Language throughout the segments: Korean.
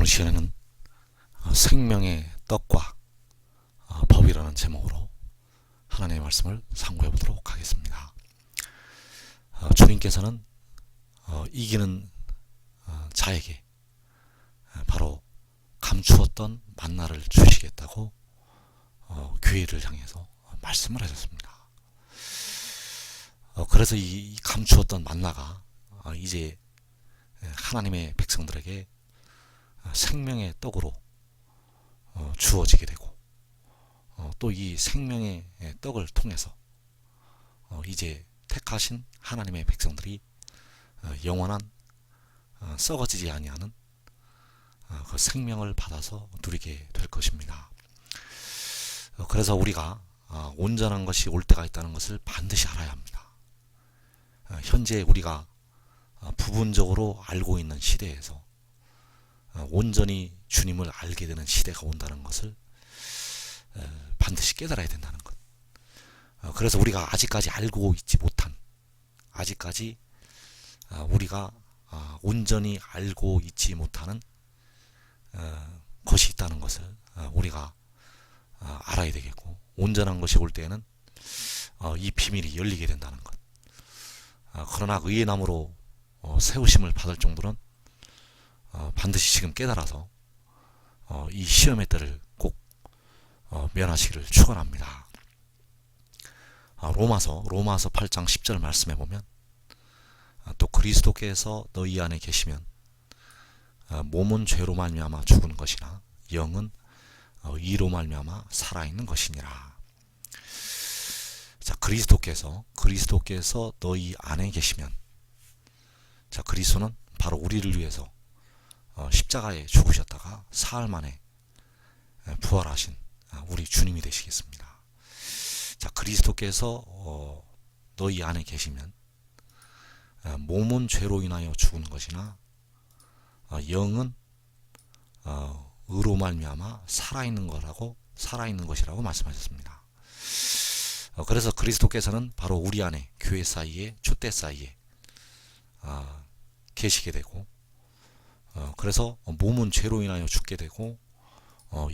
오늘 시간에는 생명의 떡과 법이라는 제목으로 하나님의 말씀을 상고해 보도록 하겠습니다. 주님께서는 이기는 자에게 바로 감추었던 만나를 주시겠다고 교회를 향해서 말씀을 하셨습니다. 그래서 이 감추었던 만나가 이제 하나님의 백성들에게 생명의 떡으로 주어지게 되고, 또 이 생명의 떡을 통해서 이제 택하신 하나님의 백성들이 영원한 썩어지지 아니하는 그 생명을 받아서 누리게 될 것입니다. 그래서 우리가 온전한 것이 올 때가 있다는 것을 반드시 알아야 합니다. 현재 우리가 부분적으로 알고 있는 시대에서 온전히 주님을 알게 되는 시대가 온다는 것을 반드시 깨달아야 된다는 것. 그래서 우리가 아직까지 알고 있지 못한, 아직까지 우리가 온전히 알고 있지 못하는 것이 있다는 것을 우리가 알아야 되겠고, 온전한 것이 올 때에는 이 비밀이 열리게 된다는 것. 그러나 의의 나무로 세우심을 받을 정도는 반드시 지금 깨달아서 이 시험의 때를 꼭 면하시기를 축원합니다. 로마서 8장 10절 말씀해 보면, 또 그리스도께서 너희 안에 계시면 몸은 죄로 말미암아 죽은 것이나 영은 의로 말미암아 살아있는 것이니라. 자, 그리스도께서 너희 안에 계시면, 자, 그리스도는 바로 우리를 위해서 십자가에 죽으셨다가 사흘 만에 부활하신 우리 주님이 되시겠습니다. 자, 그리스도께서 너희 안에 계시면 몸은 죄로 인하여 죽은 것이나 영은 의로 말미암아 살아있는 것이라고 말씀하셨습니다. 그래서 그리스도께서는 바로 우리 안에, 교회 사이에, 촛대 사이에 계시게 되고, 그래서 몸은 죄로 인하여 죽게 되고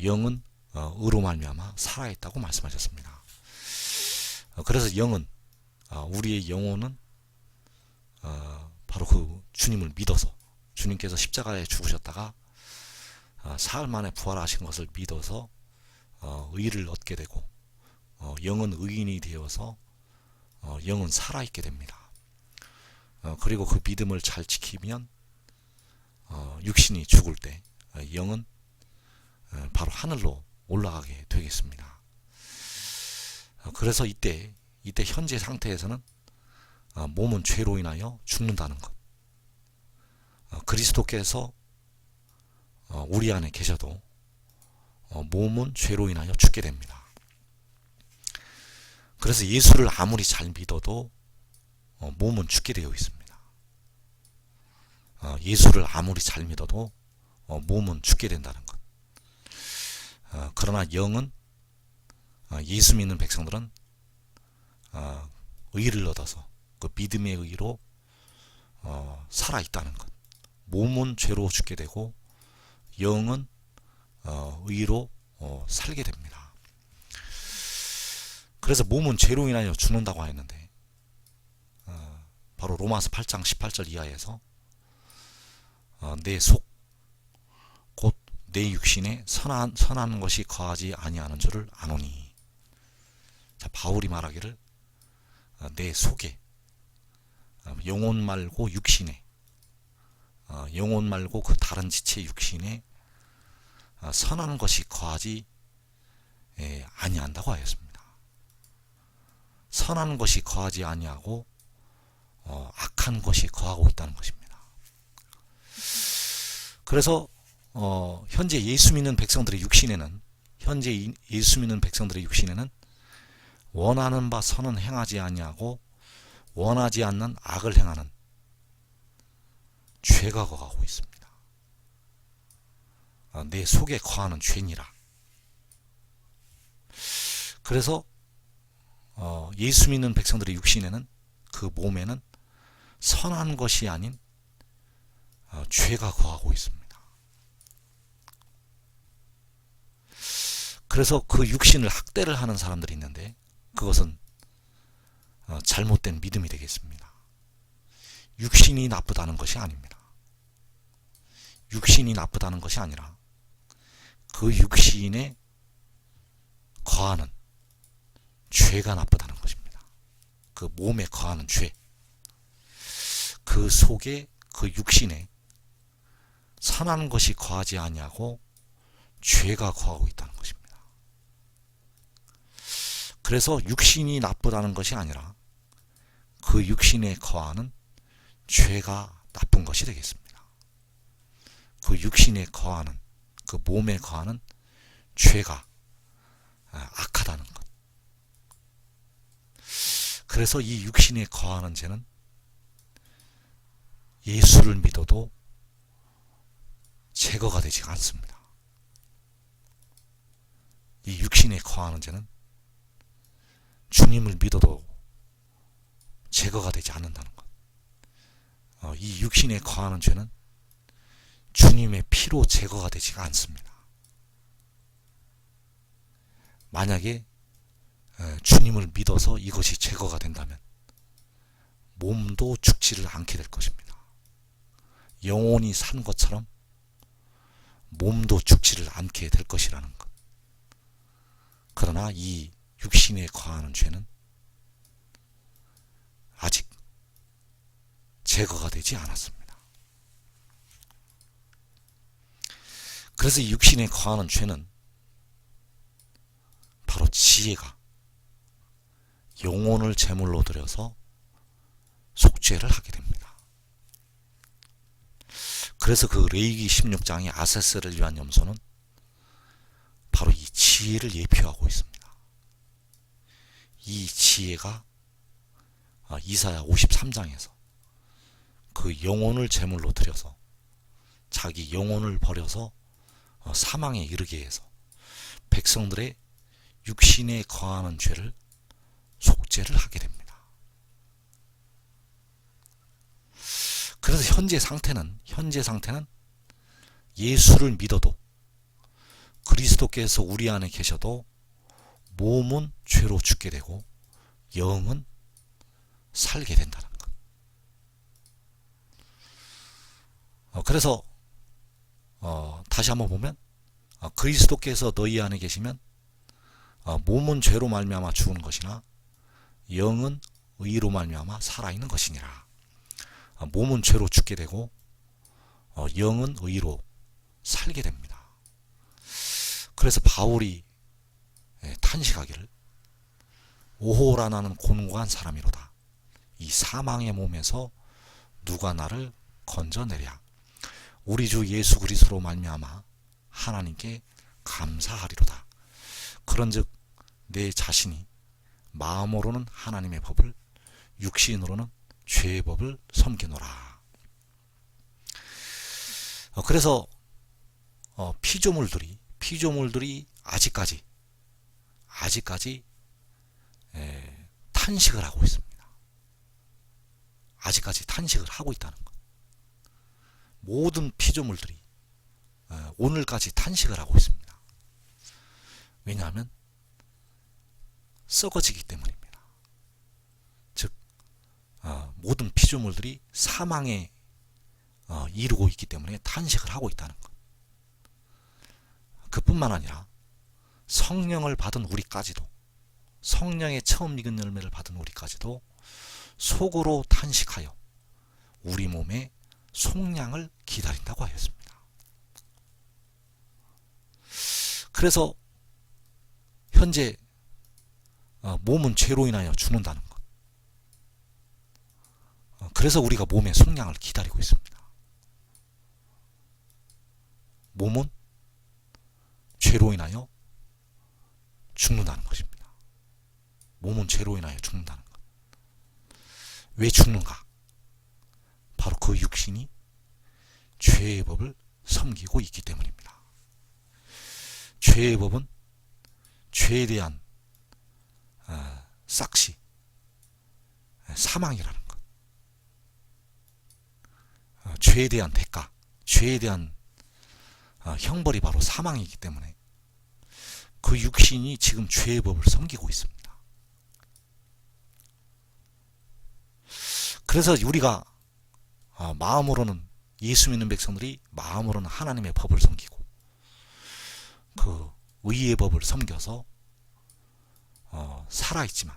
영은 의로 말미암아 살아있다고 말씀하셨습니다. 그래서 영은, 우리의 영혼은 바로 그 주님을 믿어서, 주님께서 십자가에 죽으셨다가 사흘 만에 부활하신 것을 믿어서 의를 얻게 되고, 영은 의인이 되어서 영은 살아있게 됩니다. 그리고 그 믿음을 잘 지키면 육신이 죽을 때 영은 바로 하늘로 올라가게 되겠습니다. 그래서 이때 현재 상태에서는 몸은 죄로 인하여 죽는다는 것, 그리스도께서 우리 안에 계셔도 몸은 죄로 인하여 죽게 됩니다. 그래서 예수를 아무리 잘 믿어도 몸은 죽게 되어 있습니다. 예수를 아무리 잘 믿어도 몸은 죽게 된다는 것. 그러나 영은, 예수 믿는 백성들은 의를 얻어서 그 믿음의 의로 살아있다는 것. 몸은 죄로 죽게 되고 영은 의로 살게 됩니다. 그래서 몸은 죄로 인하여 죽는다고 했는데, 바로 로마서 8장 18절 이하에서 내 속 곧 내 육신에 선한 것이 거하지 아니하는 줄을 아노니. 자, 바울이 말하기를 내 속에, 영혼 말고 육신에, 영혼 말고 그 다른 지체 육신에 선한 것이 거하지 아니한다고 하였습니다. 선한 것이 거하지 아니하고 악한 것이 거하고 있다는 것입니다. 그래서 현재 예수 믿는 백성들의 육신에는, 원하는 바 선은 행하지 아니하고 원하지 않는 악을 행하는 죄가 거하고 있습니다. 내 속에 거하는 죄니라. 그래서 예수 믿는 백성들의 육신에는, 그 몸에는 선한 것이 아닌 죄가 거하고 있습니다. 그래서 그 육신을 학대를 하는 사람들이 있는데 그것은 잘못된 믿음이 되겠습니다. 육신이 나쁘다는 것이 아닙니다. 육신이 나쁘다는 것이 아니라 그 육신에 거하는 죄가 나쁘다는 것입니다. 그 몸에 거하는 죄, 그 속에 그 육신에 선한 것이 거하지 아니하고 죄가 거하고 있다는 것입니다. 그래서 육신이 나쁘다는 것이 아니라 그 육신에 거하는 죄가 나쁜 것이 되겠습니다. 그 육신에 거하는, 그 몸에 거하는 죄가 악하다는 것. 그래서 이 육신에 거하는 죄는 예수를 믿어도 제거가 되지 않습니다. 이 육신에 거하는 죄는 주님을 믿어도 제거가 되지 않는다는 것. 이 육신에 거하는 죄는 주님의 피로 제거가 되지 않습니다. 만약에 주님을 믿어서 이것이 제거가 된다면 몸도 죽지를 않게 될 것입니다. 영혼이 산 것처럼 몸도 죽지를 않게 될 것이라는 것. 그러나 이 육신에 거하는 죄는 아직 제거가 되지 않았습니다. 그래서 이 육신에 거하는 죄는 바로 지혜가 영혼을 제물로 드려서 속죄를 하게 됩니다. 그래서 그 레위기 16장의 아세스를 위한 염소는 바로 이 지혜를 예표하고 있습니다. 이 지혜가 이사야 53장에서 그 영혼을 제물로 드려서 자기 영혼을 버려서 사망에 이르게 해서 백성들의 육신에 거하는 죄를 속죄를 하게 됩니다. 그래서 현재 상태는 예수를 믿어도 그리스도께서 우리 안에 계셔도 몸은 죄로 죽게 되고 영은 살게 된다는 것. 그래서 다시 한번 보면 그리스도께서 너희 안에 계시면 몸은 죄로 말미암아 죽은 것이나 영은 의로 말미암아 살아있는 것이니라. 몸은 죄로 죽게 되고 영은 의로 살게 됩니다. 그래서 바울이 탄식하기를 오호라 나는 곤고한 사람이로다. 이 사망의 몸에서 누가 나를 건져내랴. 우리 주 예수 그리스도로 말미암아 하나님께 감사하리로다. 그런즉 내 자신이 마음으로는 하나님의 법을 육신으로는 죄의 법을 섬기노라. 그래서 피조물들이 아직까지 탄식을 하고 있습니다. 아직까지 탄식을 하고 있다는 것. 모든 피조물들이 오늘까지 탄식을 하고 있습니다. 왜냐하면 썩어지기 때문입니다. 즉 모든 피조물들이 사망에 이르고 있기 때문에 탄식을 하고 있다는 것. 그뿐만 아니라 성령을 받은 우리까지도, 성령의 처음 익은 열매를 받은 우리까지도 속으로 탄식하여 우리 몸의 속량을 기다린다고 하였습니다. 그래서 현재 몸은 죄로 인하여 죽는다는 것. 그래서 우리가 몸의 속량을 기다리고 있습니다. 몸은 죄로 인하여 죽는다는 것입니다. 몸은 죄로 인하여 죽는다는 것. 왜 죽는가? 바로 그 육신이 죄의 법을 섬기고 있기 때문입니다. 죄의 법은 죄에 대한 삭시, 사망이라는 것. 죄에 대한 대가, 죄에 대한 형벌이 바로 사망이기 때문에 그 육신이 지금 죄의 법을 섬기고 있습니다. 그래서 우리가 마음으로는 예수 믿는 백성들이 마음으로는 하나님의 법을 섬기고 그 의의 법을 섬겨서 살아있지만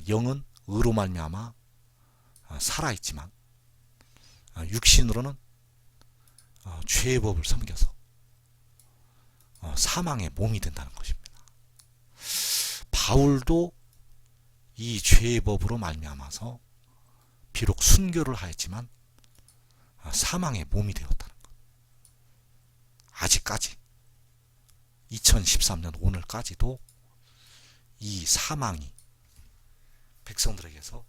영은 의로 말미암아 살아있지만 육신으로는 죄의 법을 섬겨서 사망의 몸이 된다는 것입니다. 바울도 이 죄의 법으로 말미암아서 비록 순교를 하였지만 사망의 몸이 되었다는 것. 아직까지 2013년 오늘까지도 이 사망이 백성들에게서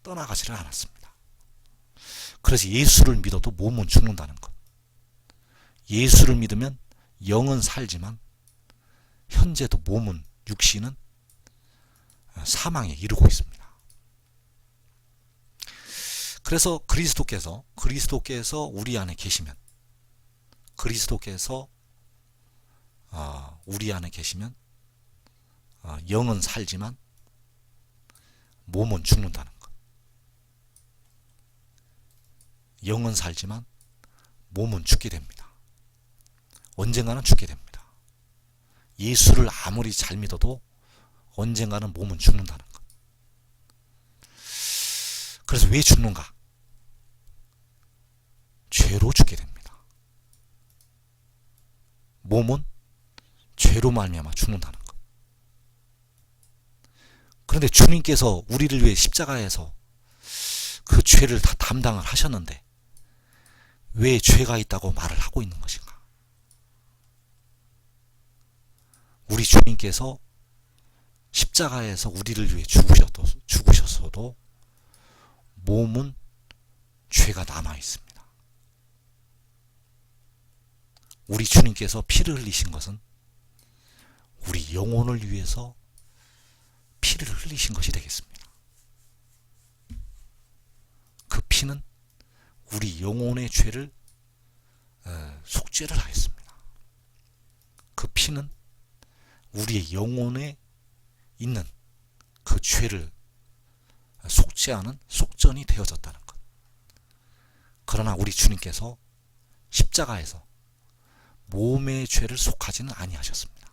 떠나가지를 않았습니다. 그래서 예수를 믿어도 몸은 죽는다는 것. 예수를 믿으면 영은 살지만 현재도 몸은, 육신은 사망에 이르고 있습니다. 그래서 그리스도께서 우리 안에 계시면, 그리스도께서 우리 안에 계시면 영은 살지만 몸은 죽는다는 것. 영은 살지만 몸은 죽게 됩니다. 언젠가는 죽게 됩니다. 예수를 아무리 잘 믿어도 언젠가는 몸은 죽는다는 것. 그래서 왜 죽는가? 죄로 죽게 됩니다. 몸은 죄로 말미암아 죽는다는 것. 그런데 주님께서 우리를 위해 십자가에서 그 죄를 다 담당을 하셨는데 왜 죄가 있다고 말을 하고 있는 것인가? 우리 주님께서 십자가에서 우리를 위해 죽으셨어도 몸은 죄가 남아 있습니다. 우리 주님께서 피를 흘리신 것은 우리 영혼을 위해서 피를 흘리신 것이 되겠습니다. 그 피는 우리 영혼의 죄를 속죄를 하였습니다. 그 피는 우리의 영혼에 있는 그 죄를 속죄하는 속전이 되어졌다는 것. 그러나 우리 주님께서 십자가에서 몸의 죄를 속하지는 아니하셨습니다.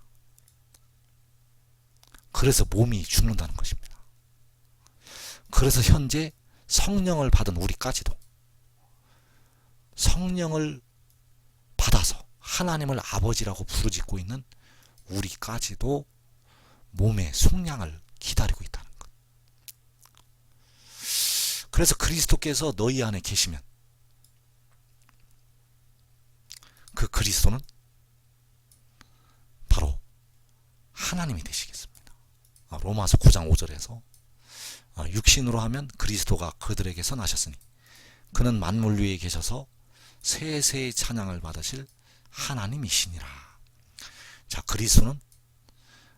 그래서 몸이 죽는다는 것입니다. 그래서 현재 성령을 받은 우리까지도 성령을 받아서 하나님을 아버지라고 부르짖고 있는 우리까지도 몸의 속량을 기다리고 있다는 것. 그래서 그리스도께서 너희 안에 계시면 그 그리스도는 바로 하나님이 되시겠습니다. 로마서 9장 5절에서 육신으로 하면 그리스도가 그들에게서 나셨으니 그는 만물 위에 계셔서 세세의 찬양을 받으실 하나님이시니라. 자, 그리스도는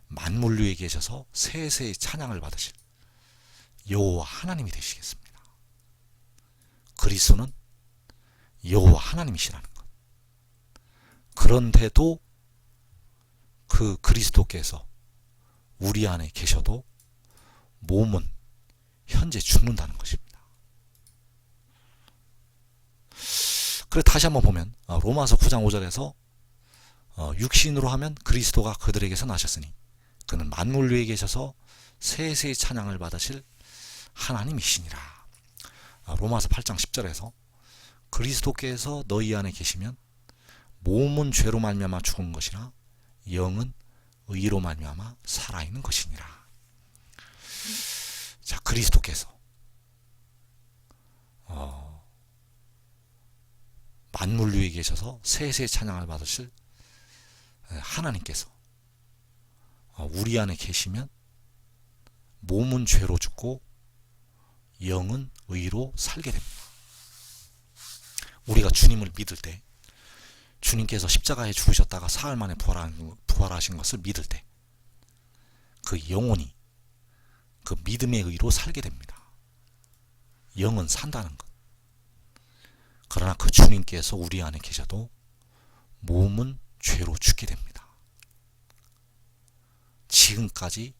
만물 위에 계셔서 세세의 찬양을 받으실 여호와 하나님이 되시겠습니다. 그리스도는 여호와 하나님이시라는 것. 그런데도 그 그리스도께서 우리 안에 계셔도 몸은 현재 죽는다는 것입니다. 그래 다시 한번 보면 로마서 9장 5절에서 육신으로 하면 그리스도가 그들에게서 나셨으니 그는 만물 위에 계셔서 세세의 찬양을 받으실 하나님이시니라. 로마서 8장 10절에서 그리스도께서 너희 안에 계시면 몸은 죄로 말미암아 죽은 것이나 영은 의로 말미암아 살아있는 것이니라. 자, 그리스도께서 만물 위에 계셔서 세세의 찬양을 받으실 하나님께서 우리 안에 계시면 몸은 죄로 죽고 영은 의로 살게 됩니다. 우리가 주님을 믿을 때, 주님께서 십자가에 죽으셨다가 사흘 만에 부활하신 것을 믿을 때 그 영혼이 그 믿음의 의로 살게 됩니다. 영은 산다는 것. 그러나 그 주님께서 우리 안에 계셔도 몸은 죄로 죽게 됩니다. 지금까지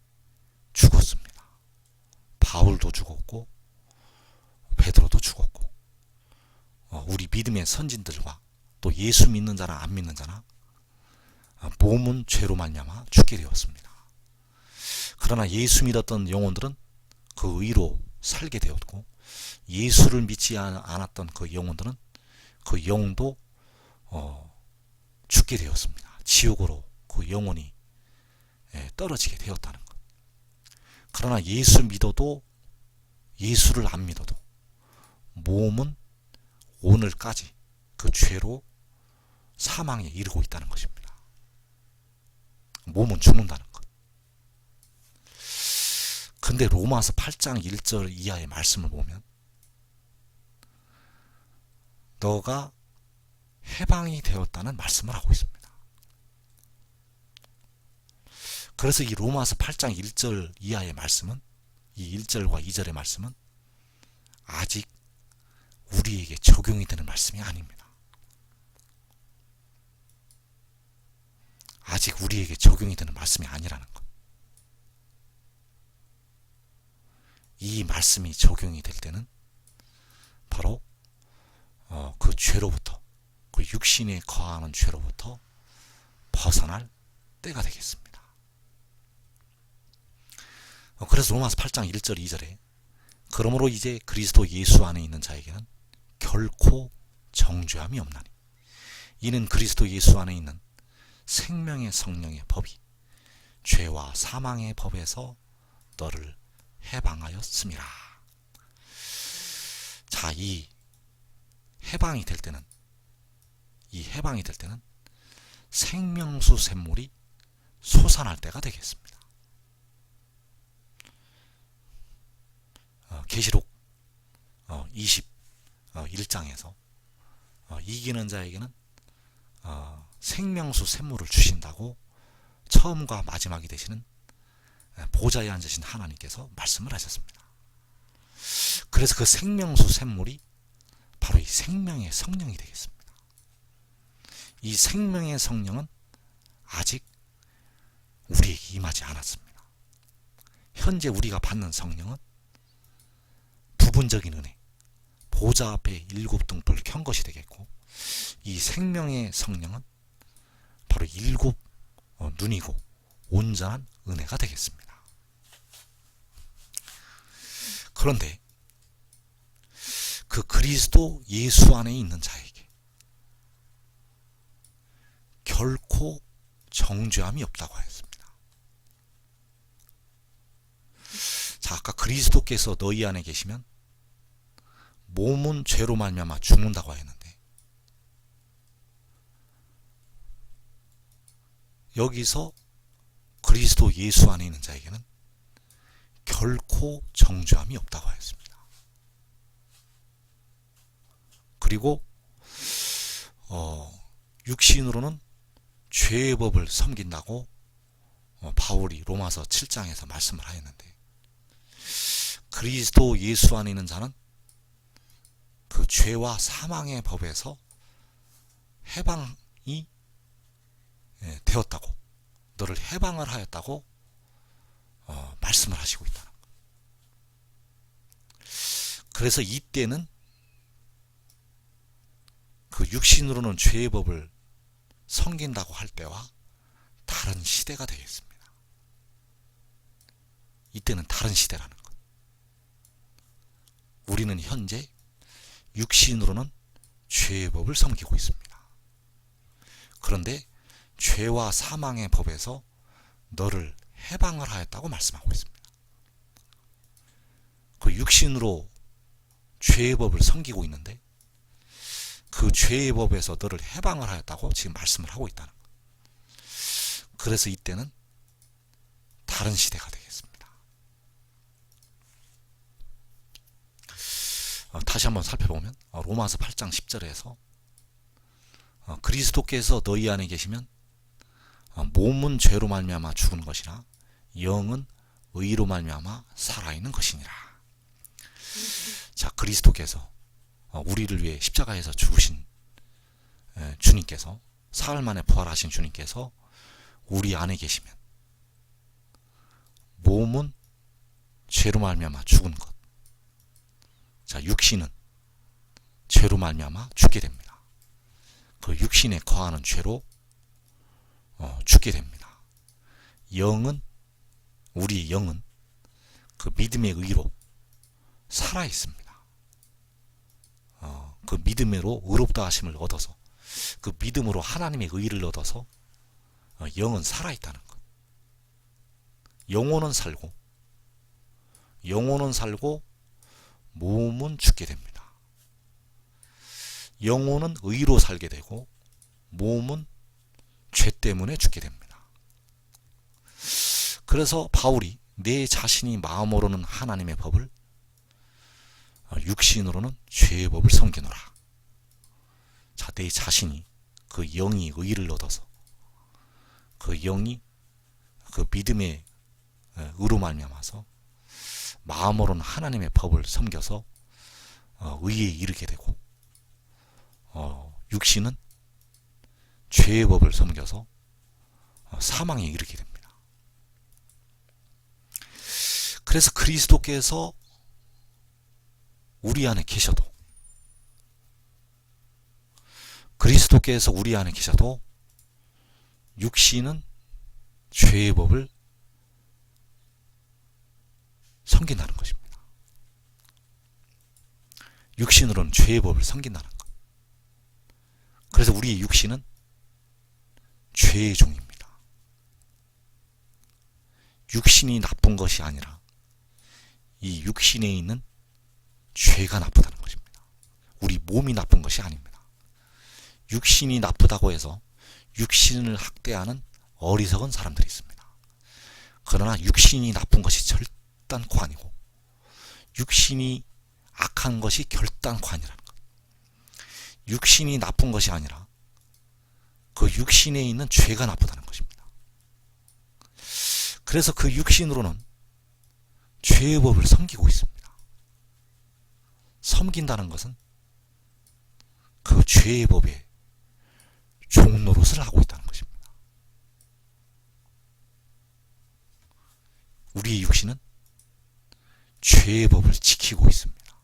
죽었습니다. 바울도 죽었고 베드로도 죽었고 우리 믿음의 선진들과 또 예수 믿는 자나 안 믿는 자나 몸은 죄로 말미암아 죽게 되었습니다. 그러나 예수 믿었던 영혼들은 그 의로 살게 되었고 예수를 믿지 않았던 그 영혼들은 그 영도 죽게 되었습니다. 지옥으로 그 영혼이 떨어지게 되었다는 것. 그러나 예수 믿어도 예수를 안 믿어도 몸은 오늘까지 그 죄로 사망에 이르고 있다는 것입니다. 몸은 죽는다는 것. 근데 로마서 8장 1절 이하의 말씀을 보면 너가 해방이 되었다는 말씀을 하고 있습니다. 그래서 이 로마서 8장 1절 이하의 말씀은 이 1절과 2절의 말씀은 아직 우리에게 적용이 되는 말씀이 아닙니다. 아직 우리에게 적용이 되는 말씀이 아니라는 것. 이 말씀이 적용이 될 때는 바로 그 죄로부터 그 육신에 거하는 죄로부터 벗어날 때가 되겠습니다. 그래서 로마서 8장 1절 2절에 그러므로 이제 그리스도 예수 안에 있는 자에게는 결코 정죄함이 없나니 이는 그리스도 예수 안에 있는 생명의 성령의 법이 죄와 사망의 법에서 너를 해방하였음이라. 자, 이 해방이 될 때는 생명수 샘물이 솟아날 때가 되겠습니다. 계시록 21장에서 이기는 자에게는 생명수 샘물을 주신다고 처음과 마지막이 되시는 보좌에 앉으신 하나님께서 말씀을 하셨습니다. 그래서 그 생명수 샘물이 바로 이 생명의 성령이 되겠습니다. 이 생명의 성령은 아직 우리에게 임하지 않았습니다. 현재 우리가 받는 성령은 부분적인 은혜, 보좌 앞에 7등불 켠 것이 되겠고 이 생명의 성령은 바로 7 눈이고 온전한 은혜가 되겠습니다. 그런데 그 그리스도 예수 안에 있는 자에게 결코 정죄함이 없다고 하였습니다. 자, 아까 그리스도께서 너희 안에 계시면 몸은 죄로 말미암아 죽는다고 하였는데 여기서 그리스도 예수 안에 있는 자에게는 결코 정죄함이 없다고 하였습니다. 그리고 육신으로는 죄의 법을 섬긴다고 바울이 로마서 7장에서 말씀을 하였는데 그리스도 예수 안에 있는 자는 그 죄와 사망의 법에서 해방이 되었다고, 너를 해방을 하였다고 말씀을 하시고 있다는 것. 그래서 이때는 그 육신으로는 죄의 법을 섬긴다고 할 때와 다른 시대가 되겠습니다. 이때는 다른 시대라는 것. 우리는 현재 육신으로는 죄의 법을 섬기고 있습니다. 그런데 죄와 사망의 법에서 너를 해방을 하였다고 말씀하고 있습니다. 그 육신으로 죄의 법을 섬기고 있는데 그 죄의 법에서 너를 해방을 하였다고 지금 말씀을 하고 있다는 것. 그래서 이때는 다른 시대가 되겠습니다. 다시 한번 살펴보면 로마서 8장 10절에서 그리스도께서 너희 안에 계시면 몸은 죄로 말미암아 죽은 것이나 영은 의로 말미암아 살아있는 것이니라. 자, 그리스도께서 우리를 위해 십자가에서 죽으신 주님께서 사흘 만에 부활하신 주님께서 우리 안에 계시면 몸은 죄로 말미암아 죽은 것. 자, 육신은 죄로 말미암아 죽게 됩니다. 그 육신에 거하는 죄로 죽게 됩니다. 영은, 우리 영은 그 믿음의 의로 살아 있습니다. 그 믿음으로 의롭다 하심을 얻어서, 그 믿음으로 하나님의 의를 얻어서 영은 살아 있다는 것. 영혼은 살고 몸은 죽게 됩니다. 영혼은 의로 살게 되고 몸은 죄 때문에 죽게 됩니다. 그래서 바울이 내 자신이 마음으로는 하나님의 법을, 육신으로는 죄의 법을 섬기노라. 자, 내 자신이, 그 영이 의를 얻어서, 그 영이 그 믿음의 의로 말미암아서 마음으로는 하나님의 법을 섬겨서 의에 이르게 되고, 육신은 죄의 법을 섬겨서 사망에 이르게 됩니다. 그래서 그리스도께서 우리 안에 계셔도, 육신은 죄의 법을 섬긴다는 것입니다. 육신으로는 죄의 법을 섬긴다는 것. 그래서 우리의 육신은 죄의 종입니다. 육신이 나쁜 것이 아니라 이 육신에 있는 죄가 나쁘다는 것입니다. 우리 몸이 나쁜 것이 아닙니다. 육신이 나쁘다고 해서 육신을 학대하는 어리석은 사람들이 있습니다. 그러나 육신이 나쁜 것이 결단코 아니고, 육신이 악한 것이 결단코 아니라는 것. 육신이 나쁜 것이 아니라 그 육신에 있는 죄가 나쁘다는 것입니다. 그래서 그 육신으로는 죄의 법을 섬기고 있습니다. 섬긴다는 것은 그 죄의 법에 종노릇을 하고 있다는 것입니다. 우리의 육신은 죄의 법을 지키고 있습니다.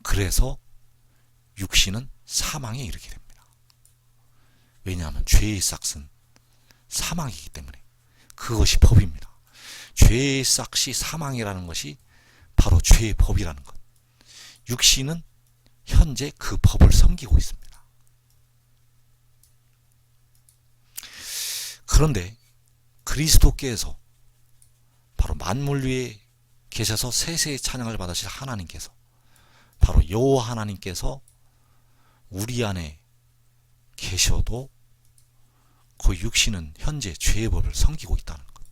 그래서 육신은 사망에 이르게 됩니다. 왜냐하면 죄의 싹은 사망이기 때문에 그것이 법입니다. 죄의 싹이 사망이라는 것이 바로 죄의 법이라는 것. 육신은 현재 그 법을 섬기고 있습니다. 그런데 그리스도께서 바로 만물 위에 계셔서 세세의 찬양을 받으실 하나님께서, 바로 여호와 하나님께서 우리 안에 계셔도 그 육신은 현재 죄의 법을 섬기고 있다는 것.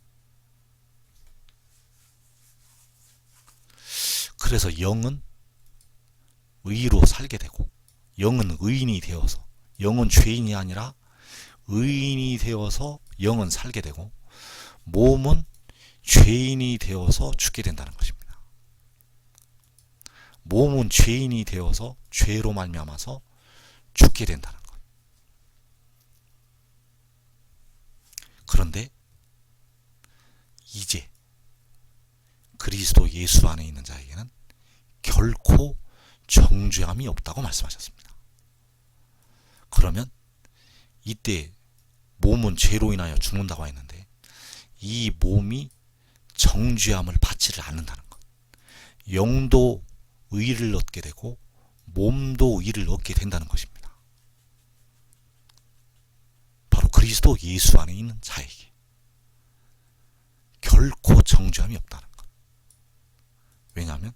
그래서 영은 의로 살게 되고, 영은 의인이 되어서, 영은 죄인이 아니라 의인이 되어서 영은 살게 되고, 몸은 죄인이 되어서 죽게 된다는 것입니다. 몸은 죄인이 되어서 죄로 말미암아서 죽게 된다는 것. 그런데 이제 그리스도 예수 안에 있는 자에게는 결코 정죄함이 없다고 말씀하셨습니다. 그러면 이때 몸은 죄로 인하여 죽는다고 했는데, 이 몸이 정죄함을 받지를 않는다는 것. 영도 의를 얻게 되고 몸도 의를 얻게 된다는 것입니다. 바로 그리스도 예수 안에 있는 자에게 결코 정죄함이 없다는 것. 왜냐하면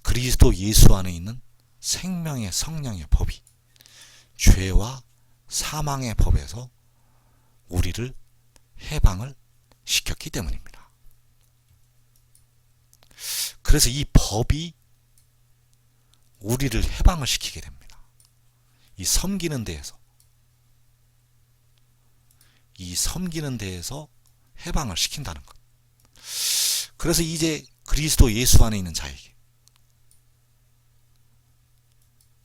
그리스도 예수 안에 있는 생명의 성령의 법이 죄와 사망의 법에서 우리를 해방을 시켰기 때문입니다. 그래서 이 법이 우리를 해방을 시키게 됩니다. 이 섬기는 데에서 해방을 시킨다는 것. 그래서 이제 그리스도 예수 안에 있는 자에게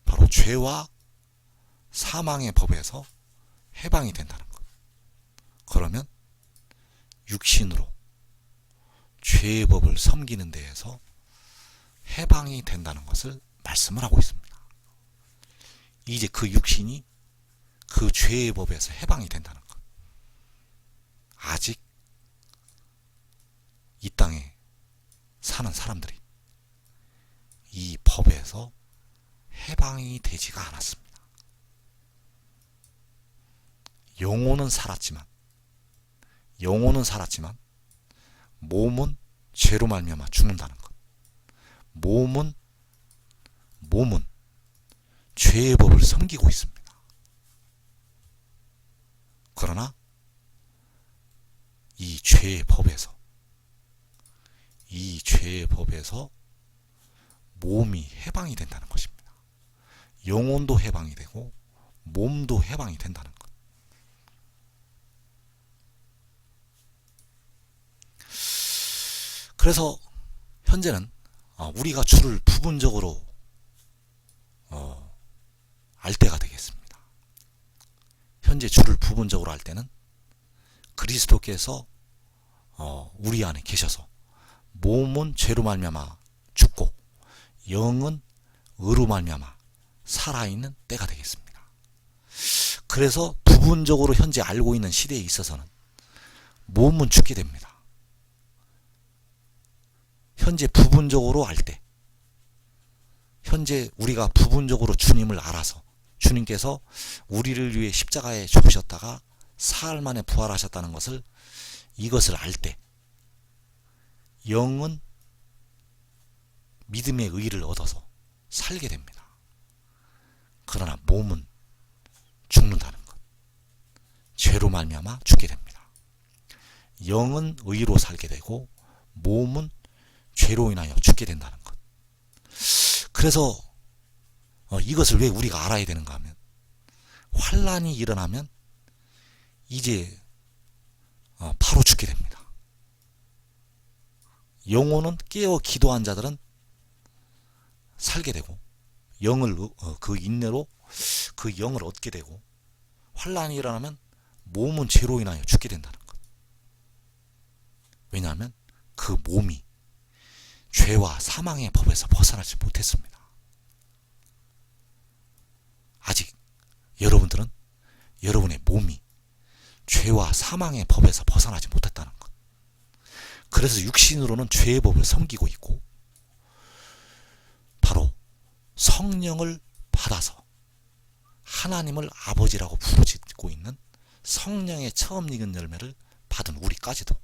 바로 죄와 사망의 법에서 해방이 된다는 것. 그러면 육신으로 죄의 법을 섬기는 데에서 해방이 된다는 것을 말씀을 하고 있습니다. 이제 그 육신이 그 죄의 법에서 해방이 된다는 것. 아직 이 땅에 사는 사람들이 이 법에서 해방이 되지가 않았습니다. 영혼은 살았지만 몸은 죄로 말미암아 죽는다는 것. 몸은 죄의 법을 섬기고 있습니다. 그러나 이 죄의 법에서 몸이 해방이 된다는 것입니다. 영혼도 해방이 되고 몸도 해방이 된다는 것. 그래서 현재는 우리가 주를 부분적으로 알 때가 되겠습니다. 현재 주를 부분적으로 알 때는 그리스도께서 우리 안에 계셔서 몸은 죄로 말미암아 죽고 영은 의로 말미암아 살아있는 때가 되겠습니다. 그래서 부분적으로 현재 알고 있는 시대에 있어서는 몸은 죽게 됩니다. 현재 부분적으로 알 때, 현재 우리가 부분적으로 주님을 알아서 주님께서 우리를 위해 십자가에 죽으셨다가 사흘 만에 부활하셨다는 것을 이것을 알 때 영은 믿음의 의를 얻어서 살게 됩니다. 그러나 몸은 죽는다는 것. 죄로 말미암아 죽게 됩니다. 영은 의로 살게 되고 몸은 죄로 인하여 죽게 된다는 것. 그래서 이것을 왜 우리가 알아야 되는가 하면 환난이 일어나면 이제 바로 죽게 됩니다. 영혼은 깨어 기도한 자들은 살게 되고 영을 그 인내로 그 영을 얻게 되고 환난이 일어나면 몸은 죄로 인하여 죽게 된다는 것. 왜냐하면 그 몸이 죄와 사망의 법에서 벗어나지 못했습니다. 아직 여러분들은 여러분의 몸이 죄와 사망의 법에서 벗어나지 못했다는 것. 그래서 육신으로는 죄의 법을 섬기고 있고 바로 성령을 받아서 하나님을 아버지라고 부르짖고 있는 성령의 처음 익은 열매를 받은 우리까지도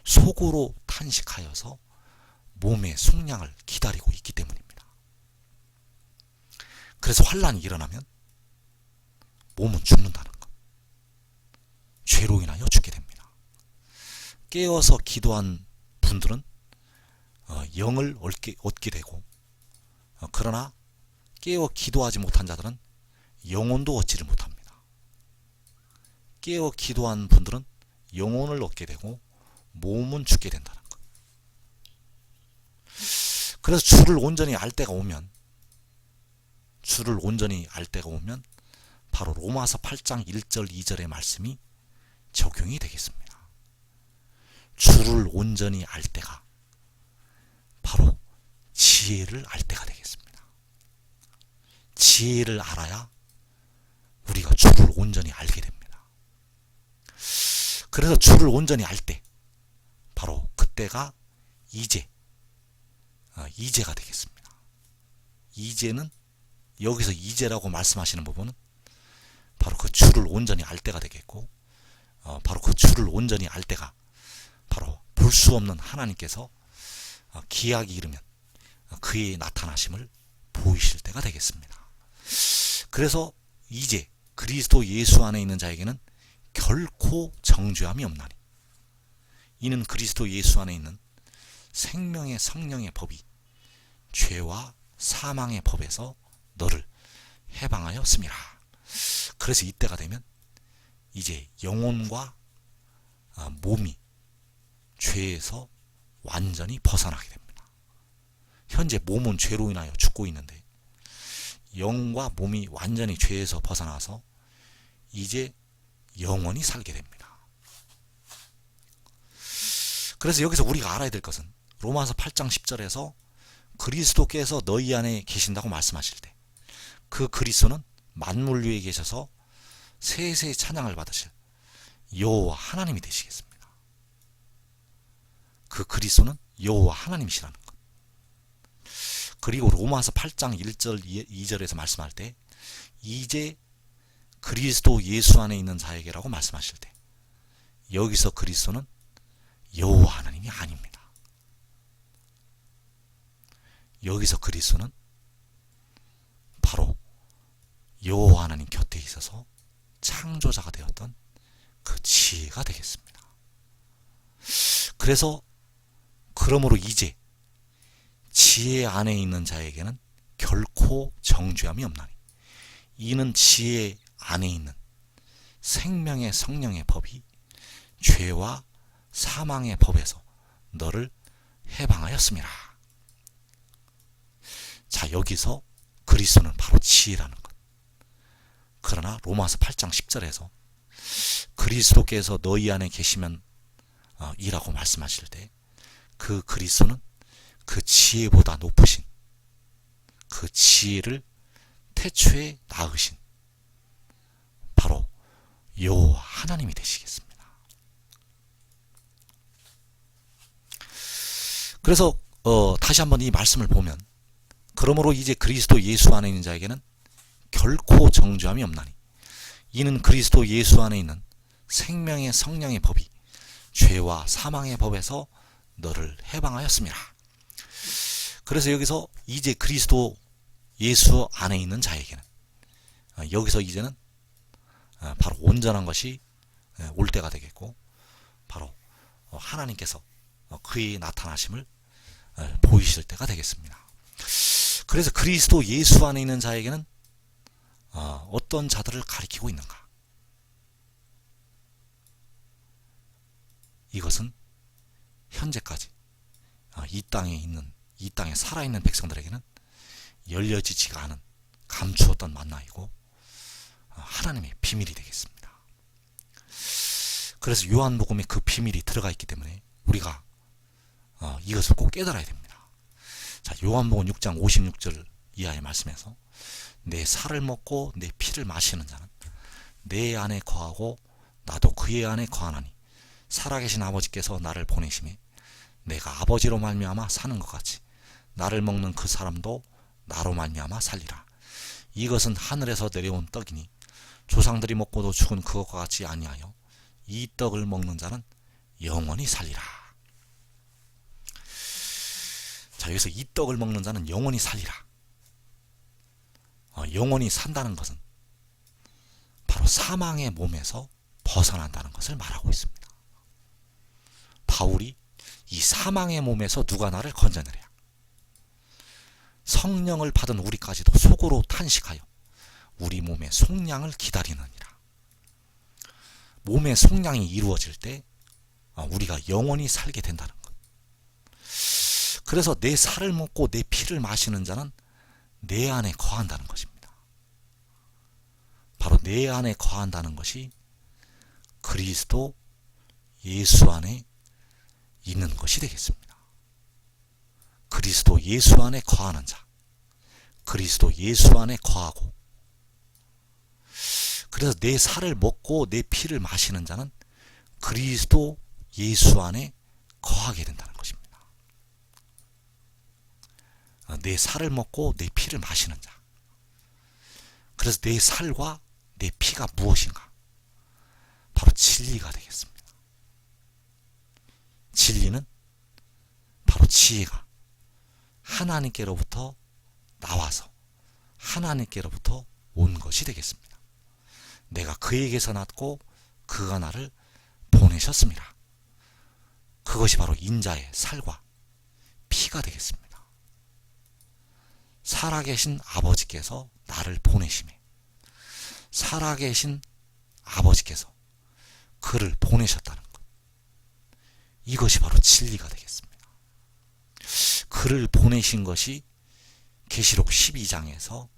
속으로 탄식하여서 몸의 속량을 기다리고 있기 때문입니다. 그래서 환난이 일어나면 몸은 죽는다는 것. 죄로 인하여 죽게 됩니다. 깨어서 기도한 분들은 영을 얻게 되고 그러나 깨어 기도하지 못한 자들은 영혼도 얻지를 못합니다. 깨어 기도한 분들은 영혼을 얻게 되고 몸은 죽게 된다는 것. 그래서 주를 온전히 알 때가 오면 바로 로마서 8장 1절 2절의 말씀이 적용이 되겠습니다. 주를 온전히 알 때가 바로 지혜를 알 때가 되겠습니다. 지혜를 알아야 우리가 주를 온전히 알게 됩니다. 그래서 주를 온전히 알 때 바로 그때가 이제가 되겠습니다. 이제는 여기서 이제라고 말씀하시는 부분은 바로 그 주를 온전히 알 때가 되겠고 바로 그 주를 온전히 알 때가 바로 볼 수 없는 하나님께서 기약이 이르면 그의 나타나심을 보이실 때가 되겠습니다. 그래서 이제 그리스도 예수 안에 있는 자에게는 결코 정죄함이 없나니 이는 그리스도 예수 안에 있는 생명의 성령의 법이 죄와 사망의 법에서 너를 해방하였음이라. 그래서 이때가 되면 이제 영혼과 몸이 죄에서 완전히 벗어나게 됩니다. 현재 몸은 죄로 인하여 죽고 있는데 영과 몸이 완전히 죄에서 벗어나서 이제 영원히 살게 됩니다. 그래서 여기서 우리가 알아야 될 것은 로마서 8장 10절에서 그리스도께서 너희 안에 계신다고 말씀하실 때 그 그리스도는 만물 위에 계셔서 세세의 찬양을 받으실 여호와 하나님이 되시겠습니다. 그 그리스도는 여호와 하나님이시라는 것. 그리고 로마서 8장 1절 2절에서 말씀할 때 이제 그리스도 예수 안에 있는 자에게라고 말씀하실 때 여기서 그리스도는 여호와 하나님이 아닙니다. 여기서 그리스도는 바로 여호와 하나님 곁에 있어서 창조자가 되었던 그 지혜가 되겠습니다. 그래서 그러므로 이제 지혜 안에 있는 자에게는 결코 정죄함이 없나니 이는 지혜 안에 있는 생명의 성령의 법이 죄와 사망의 법에서 너를 해방하였습니다. 자, 여기서 그리스도는 바로 지혜라는 것. 그러나 로마서 8장 10절에서 그리스도께서 너희 안에 계시면 이라고 말씀하실 때 그 그리스도는 그 지혜보다 높으신 그 지혜를 태초에 낳으신 바로 여호와 하나님이 되시겠습니다. 그래서 다시 한번 이 말씀을 보면 그러므로 이제 그리스도 예수 안에 있는 자에게는 결코 정죄함이 없나니 이는 그리스도 예수 안에 있는 생명의 성령의 법이 죄와 사망의 법에서 너를 해방하였습니다. 그래서 여기서 이제 그리스도 예수 안에 있는 자에게는 여기서 이제는 바로 온전한 것이 올 때가 되겠고 바로 하나님께서 그의 나타나심을 보이실 때가 되겠습니다. 그래서 그리스도 예수 안에 있는 자에게는 어떤 자들을 가리키고 있는가? 이것은 현재까지 이 땅에 살아있는 백성들에게는 열려지지가 않은 감추었던 만나이고 하나님의 비밀이 되겠습니다. 그래서 요한복음에 그 비밀이 들어가 있기 때문에 우리가 이것을 꼭 깨달아야 됩니다. 자, 요한복음 6장 56절 이하의 말씀에서 내 살을 먹고 내 피를 마시는 자는 내 안에 거하고 나도 그의 안에 거하나니 살아계신 아버지께서 나를 보내심에 내가 아버지로 말미암아 사는 것 같이 나를 먹는 그 사람도 나로 말미암아 살리라. 이것은 하늘에서 내려온 떡이니 조상들이 먹고도 죽은 그것과 같이 아니하여 이 떡을 먹는 자는 영원히 살리라. 자, 여기서 이 떡을 먹는 자는 영원히 살리라. 영원히 산다는 것은 바로 사망의 몸에서 벗어난다는 것을 말하고 있습니다. 바울이 이 사망의 몸에서 누가 나를 건져내랴. 성령을 받은 우리까지도 속으로 탄식하여 우리 몸의 속량을 기다리느니라. 몸의 속량이 이루어질 때 우리가 영원히 살게 된다는 것. 그래서 내 살을 먹고 내 피를 마시는 자는 내 안에 거한다는 것입니다. 바로 내 안에 거한다는 것이 그리스도 예수 안에 있는 것이 되겠습니다. 그리스도 예수 안에 거하는 자, 그리스도 예수 안에 거하고, 그래서 내 살을 먹고 내 피를 마시는 자는 그리스도 예수 안에 거하게 된다는 것입니다. 내 살을 먹고 내 피를 마시는 자. 그래서 내 살과 내 피가 무엇인가? 바로 진리가 되겠습니다. 진리는 바로 지혜가 하나님께로부터 나와서 하나님께로부터 온 것이 되겠습니다. 내가 그에게서 났고 그가 나를 보내셨습니다. 그것이 바로 인자의 살과 피가 되겠습니다. 살아계신 아버지께서 나를 보내심에 살아계신 아버지께서 그를 보내셨다는 것. 이것이 바로 진리가 되겠습니다. 그를 보내신 것이 계시록 12장에서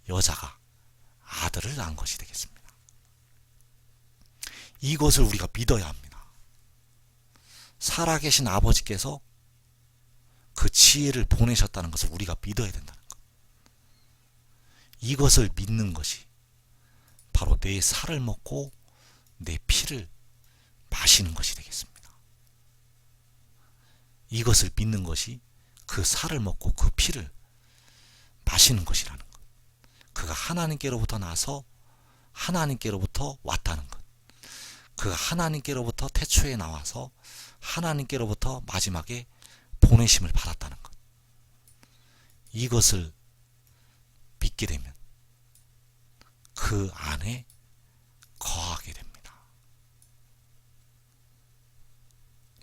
여자가 아들을 낳은 것이 되겠습니다. 이것을 우리가 믿어야 합니다. 살아계신 아버지께서 그 지혜를 보내셨다는 것을 우리가 믿어야 된다는 것. 이것을 믿는 것이 바로 내 살을 먹고 내 피를 마시는 것이 되겠습니다. 이것을 믿는 것이 그 살을 먹고 그 피를 마시는 것이라는 것. 그가 하나님께로부터 나서 하나님께로부터 왔다는 것. 그가 하나님께로부터 태초에 나와서 하나님께로부터 마지막에 보내심을 받았다는 것. 이것을 믿게 되면 그 안에 거하게 됩니다.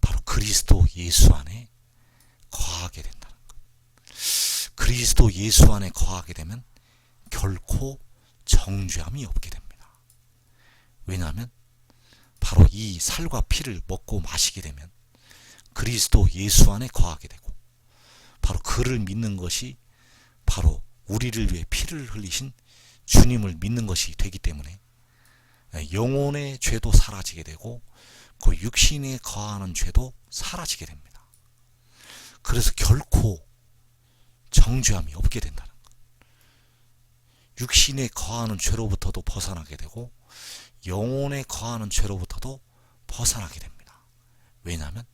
바로 그리스도 예수 안에 거하게 된다는 것. 그리스도 예수 안에 거하게 되면 결코 정죄함이 없게 됩니다. 왜냐하면 바로 이 살과 피를 먹고 마시게 되면 그리스도 예수 안에 거하게 되고, 바로 그를 믿는 것이 바로 우리를 위해 피를 흘리신 주님을 믿는 것이 되기 때문에 영혼의 죄도 사라지게 되고 그 육신에 거하는 죄도 사라지게 됩니다. 그래서 결코 정죄함이 없게 된다는 것. 육신에 거하는 죄로부터도 벗어나게 되고 영혼에 거하는 죄로부터도 벗어나게 됩니다. 왜냐하면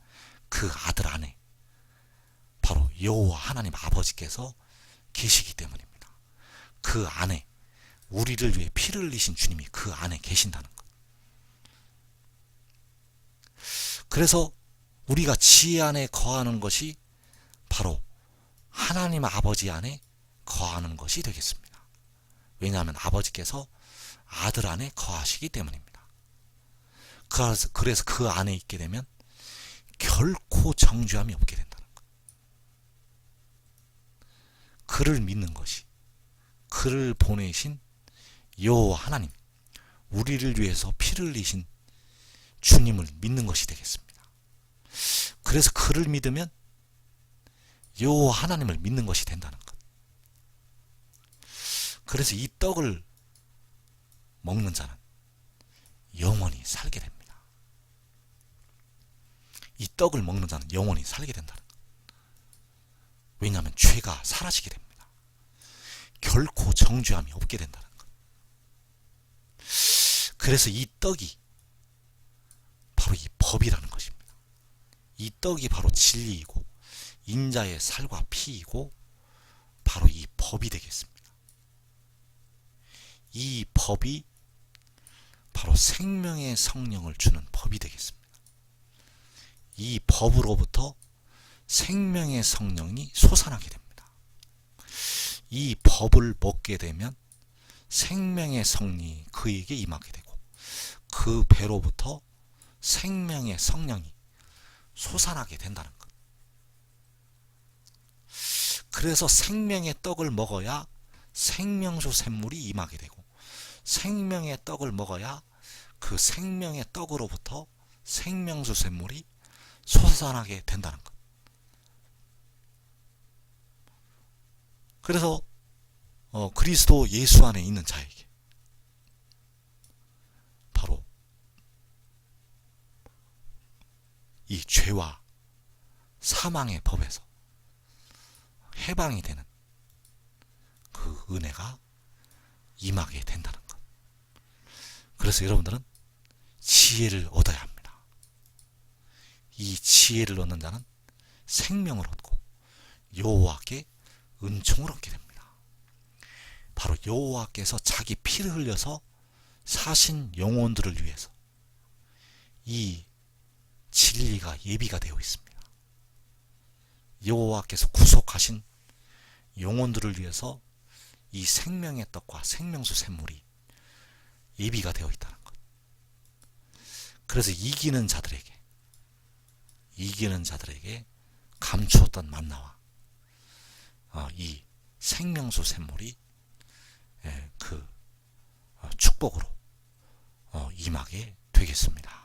그 아들 안에 바로 여호와 하나님 아버지께서 계시기 때문입니다. 그 안에 우리를 위해 피를 흘리신 주님이 그 안에 계신다는 것. 그래서 우리가 지혜 안에 거하는 것이 바로 하나님 아버지 안에 거하는 것이 되겠습니다. 왜냐하면 아버지께서 아들 안에 거하시기 때문입니다. 그래서 그 안에 있게 되면 결코 정죄함이 없게 된다는 것. 그를 믿는 것이, 그를 보내신 여호와 하나님, 우리를 위해서 피를 흘리신 주님을 믿는 것이 되겠습니다. 그래서 그를 믿으면 여호와 하나님을 믿는 것이 된다는 것. 그래서 이 떡을 먹는 자는 영원히 살게 됩니다. 이 떡을 먹는 자는 영원히 살게 된다는 것. 왜냐하면 죄가 사라지게 됩니다. 결코 정죄함이 없게 된다는 것. 그래서 이 떡이 바로 이 법이라는 것입니다. 이 떡이 바로 진리이고 인자의 살과 피이고 바로 이 법이 되겠습니다. 이 법이 바로 생명의 성령을 주는 법이 되겠습니다. 이 법으로부터 생명의 성령이 솟아나게 됩니다. 이 법을 먹게 되면 생명의 성령이 그에게 임하게 되고 그 배로부터 생명의 성령이 솟아나게 된다는 것. 그래서 생명의 떡을 먹어야 생명수 샘물이 임하게 되고 생명의 떡을 먹어야 그 생명의 떡으로부터 생명수 샘물이 솟아나게 된다는 것. 그래서 그리스도 예수 안에 있는 자에게 바로 이 죄와 사망의 법에서 해방이 되는 그 은혜가 임하게 된다는 것. 그래서 여러분들은 지혜를 얻어야 합니다. 이 지혜를 얻는 자는 생명을 얻고 여호와께 은총을 얻게 됩니다. 바로 여호와께서 자기 피를 흘려서 사신 영혼들을 위해서 이 진리가 예비가 되어 있습니다. 여호와께서 구속하신 영혼들을 위해서 이 생명의 떡과 생명수 샘물이 예비가 되어 있다는 것. 그래서 이기는 자들에게 감추었던 만나와 이 생명수 샘물이 그 축복으로 임하게 되겠습니다.